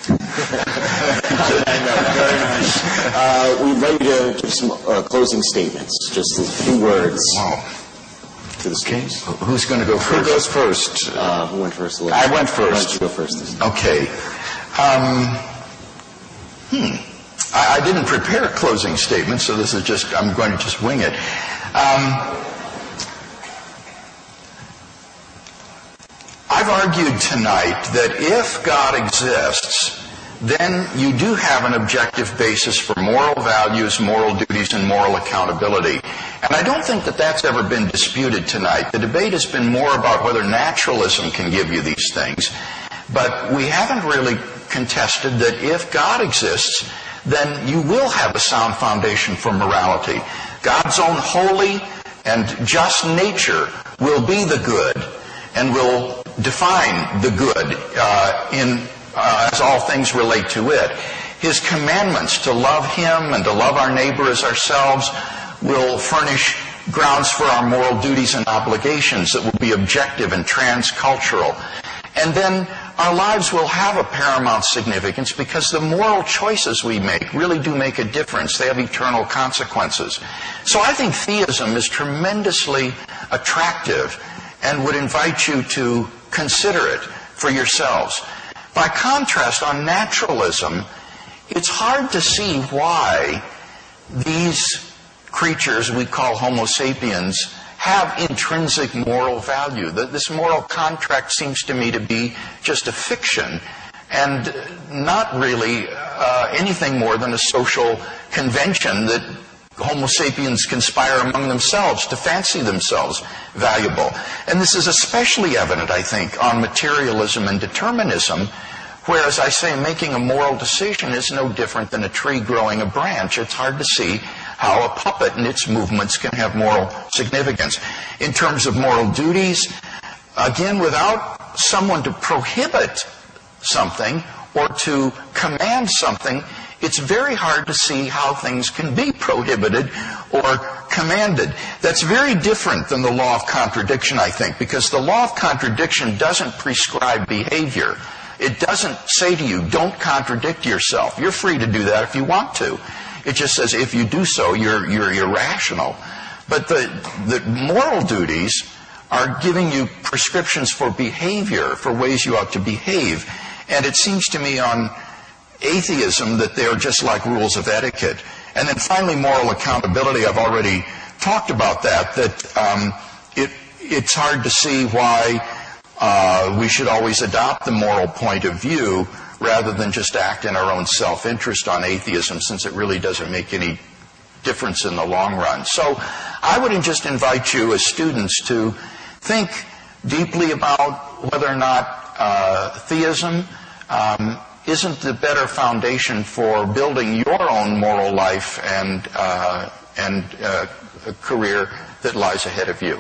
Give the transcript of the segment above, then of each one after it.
I know, very nice. We'd like you to give some closing statements, just a few words. Wow. To the students. Who's going to go first? Who goes first? Who went first? I went first. Why don't you go first? Okay. I didn't prepare a closing statement, so this is just, I'm going to just wing it. I've argued tonight that if God exists, then you do have an objective basis for moral values, moral duties, and moral accountability. And I don't think that that's ever been disputed tonight. The debate has been more about whether naturalism can give you these things. But we haven't really contested that if God exists, then you will have a sound foundation for morality. God's own holy and just nature will be the good and will define the good as all things relate to it. His commandments to love Him and to love our neighbor as ourselves will furnish grounds for our moral duties and obligations that will be objective and transcultural. And then our lives will have a paramount significance because the moral choices we make really do make a difference. They have eternal consequences. So I think theism is tremendously attractive and would invite you to consider it for yourselves. By contrast, on naturalism, it's hard to see why these creatures we call Homo sapiens have intrinsic moral value. This moral contract seems to me to be just a fiction and not really anything more than a social convention that Homo sapiens conspire among themselves to fancy themselves valuable. And this is especially evident, I think, on materialism and determinism, whereas I say making a moral decision is no different than a tree growing a branch. It's hard to see how a puppet and its movements can have moral significance. In terms of moral duties, again, without someone to prohibit something or to command something, it's very hard to see how things can be prohibited or commanded. That's very different than the law of contradiction, I think, because the law of contradiction doesn't prescribe behavior. It doesn't say to you, don't contradict yourself. You're free to do that if you want to. It just says if you do so, you're irrational. But the moral duties are giving you prescriptions for behavior, for ways you ought to behave. And it seems to me on atheism that they're just like rules of etiquette. And then finally, moral accountability. I've already talked about that it's hard to see why we should always adopt the moral point of view rather than just act in our own self-interest on atheism, since it really doesn't make any difference in the long run. So I would just invite you as students to think deeply about whether or not theism isn't the better foundation for building your own moral life and a career that lies ahead of you.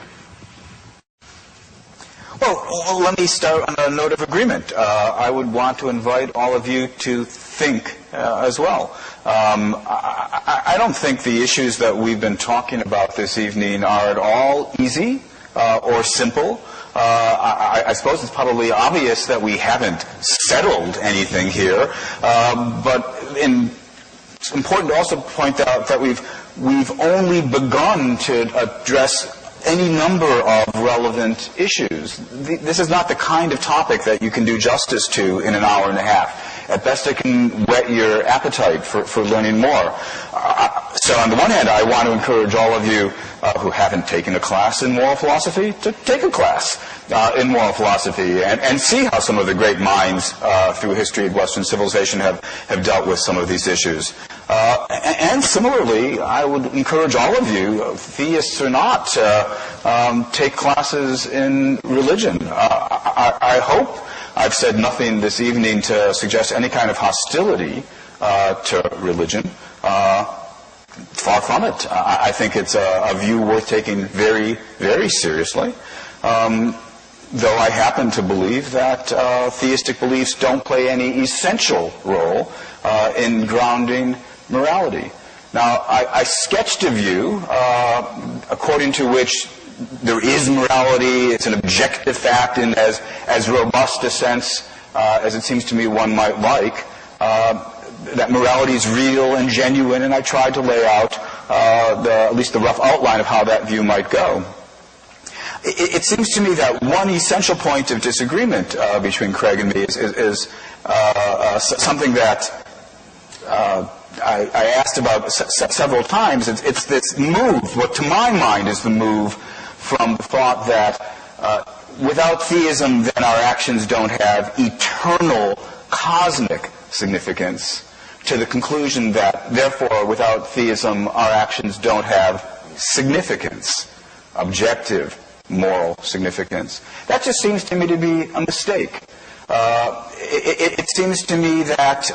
Well, let me start on a note of agreement. I would want to invite all of you to think as well. I don't think the issues that we've been talking about this evening are at all easy or simple. I suppose it's probably obvious that we haven't settled anything here, but it's important to also point out that we've only begun to address any number of relevant issues. This is not the kind of topic that you can do justice to in an hour and a half. At best, it can whet your appetite for learning more. So on the one hand, I want to encourage all of you who haven't taken a class in moral philosophy to take a class in moral philosophy and see how some of the great minds through history of Western civilization have dealt with some of these issues. And similarly, I would encourage all of you, theists or not, take classes in religion. I hope I've said nothing this evening to suggest any kind of hostility to religion. Far from it. I think it's a view worth taking very, very seriously. Though I happen to believe that theistic beliefs don't play any essential role in grounding morality. Now, I sketched a view according to which there is morality, it's an objective fact in as robust a sense as it seems to me one might like. that morality is real and genuine, and I tried to lay out at least the rough outline of how that view might go. It seems to me that one essential point of disagreement between Craig and me is something that I asked about several times. It's this move, what to my mind is the move from the thought that without theism, then our actions don't have eternal cosmic significance, to the conclusion that, therefore, without theism, our actions don't have significance, objective, moral significance. That just seems to me to be a mistake. It seems to me that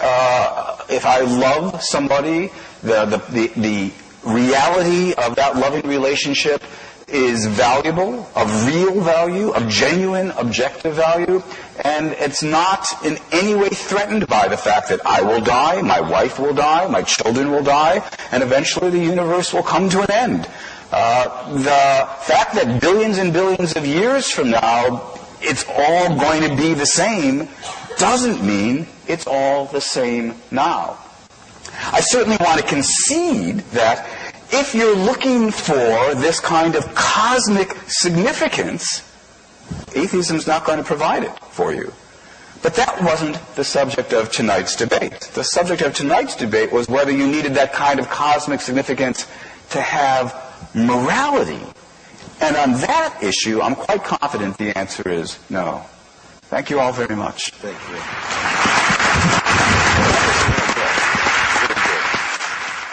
if I love somebody, the reality of that loving relationship is valuable, of real value, of genuine, objective value, and it's not in any way threatened by the fact that I will die, my wife will die, my children will die, and eventually the universe will come to an end. The fact that billions and billions of years from now it's all going to be the same doesn't mean it's all the same now. I certainly want to concede that if you're looking for this kind of cosmic significance, atheism's not going to provide it for you. But that wasn't the subject of tonight's debate. The subject of tonight's debate was whether you needed that kind of cosmic significance to have morality. And on that issue, I'm quite confident the answer is no. Thank you all very much. Thank you.